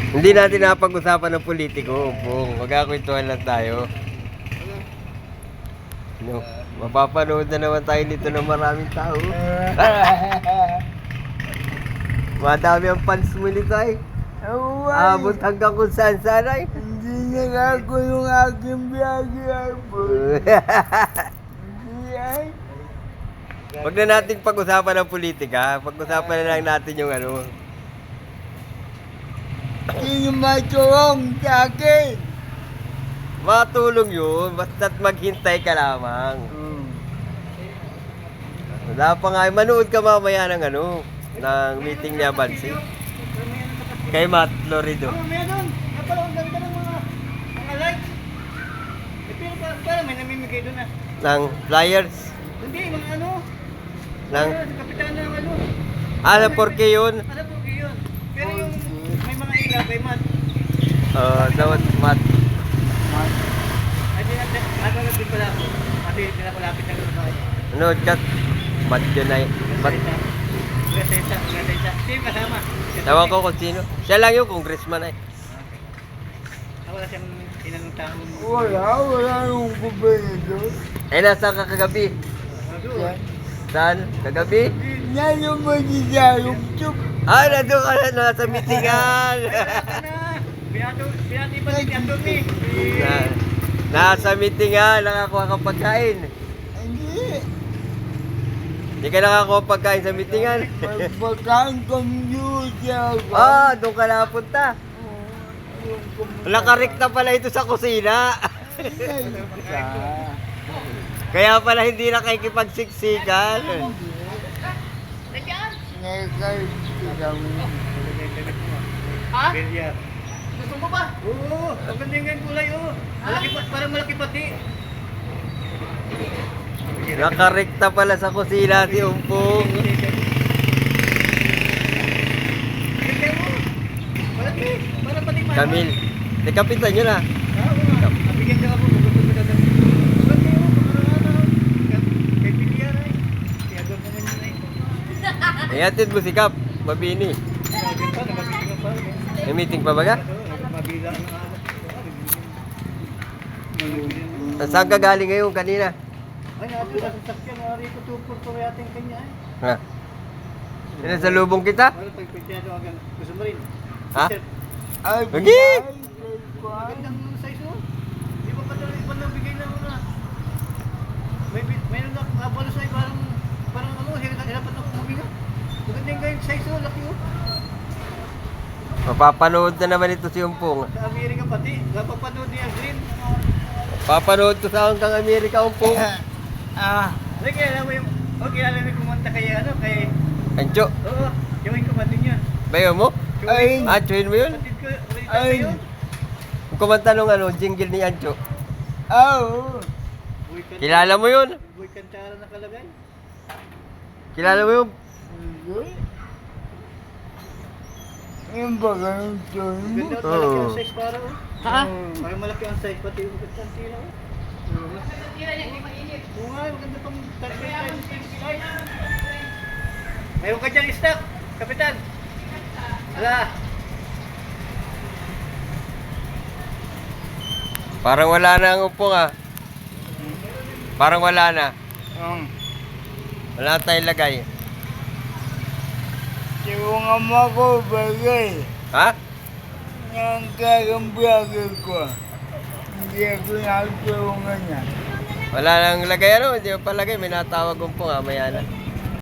Hindi natin napag-usapan ng politiko, Pong. Magkakwentuhan lang tayo. No, mapapanood na naman tayo nito ng maraming tao. Madami ang fans mo nito ay. Abot hanggang kung saan ay. Hindi na ako yung aking biyagi ay po. Hindi ay. Huwag na nating pag-usapan ng politika. Pag-usapan na lang natin yung ano. Sino matulong sa akin? Matulong yun, basta't maghintay ka lamang. Wala pa nga, manood ka mamaya ng ano, ng meeting ni Abansi. Kay Matt Lorido. Meron. Kapala, ang ganda ng mga lights. Pero parang may namimigay doon ah. Ng flyers. Hindi, mga ano. Ng, Kapitan ng ano. sa 4K yun. Ano po yun? Pero yung may mga ilaw kay Matt. Dapat Matt. Ay, nagano'n din pala ako. Kasi pinapalapit na gano'n ako. Manood ka. Matt yun ay. Matt. Gratesa. Sino kasama? Tawag ko kung sino. Siya lang yung congressman ay. Wala siyang tinanong tao. Wala yung gobyerno. Ay, nasa ka kagabi. Saan? Kagabi? Yan yung magigayong tube. Ay, nandun ka na, nasa meetingan. Binati pa din Anthony. Nasa meetingan, nakakuha kang pagkain. Hindi. Hindi ka nakakuha pagkain sa meetingan. Pagkaan computer ako. Doon ka napunta. Nakarekta pala ito sa kusina. Kaya pala hindi na nakikipagsiksikan. Ha? Bilyar. Gusto mo ba? Oo, ang ganda yung kulay oh. Malaki pa, parang malaki pati. Nakarekta pala sa kusina si Umpong. Ganda mo. Malaki, parang pati mahal. Camille, dikapitan nyo na. Nabigyan ka ako, gusto ko dadating. Malaki oh, parang ano. Kay Bilyar ay. Kaya doon naman yun ay. Ihatid mo si Kap, Mabini. Nabigyan pa, nabigyan pa. May meeting pa ba ka? Mabila ang anak. Saan ka galing ngayon kanina? Ay, natin sa sasakyan, narito tupor ko yata yung kanya eh. Ha? Sinasalubong kita? Ano, pagpagpiyado agad. Gusto mo rin? Ha? T-shirt. Ay, Lagi! Magandang size oh. Di ba pa lang bigay na muna? Mayroon na kabalos ay parang ano, hirapan ako kumabila. Maganda yung ganyan size oh, laki oh. Mapapanood na naman ito si Umpong. Sa Amerika pati, napapanood niya green. Papanood to sa hanggang Amerika, Umpong. Hindi, kilala mo yung, kilala mo yung kumanta kay ano, kay, Ancho, oo, yung kumantin yun. bayo mo? Ay. Tsuhin mo yun? Patid ko, ulit Ay. yun. Kung kumanta nung ano, jingle ni Ancho. Oo. Kilala mo yun? Boy Kantara nakalagay. Kilala mo yun? Yung ba ganun yun? Ganda at Oo. malaki ang size para oh. Ha? Parang malaki ang size, pati yung kantila oh. Oo nga, maganda pang size. Mayroon ka dyan stock, kapitan. Ala. Parang wala na ang Umpong ah. Parang wala na. Wala na tayong lagay. Yung ama ko bagay. Ha? Ang kakambiyagin ko. Hindi ako nakatulungan niya. Wala nang lagay ano, hindi mo pa lagay. May natawag Umpong ah, maya na.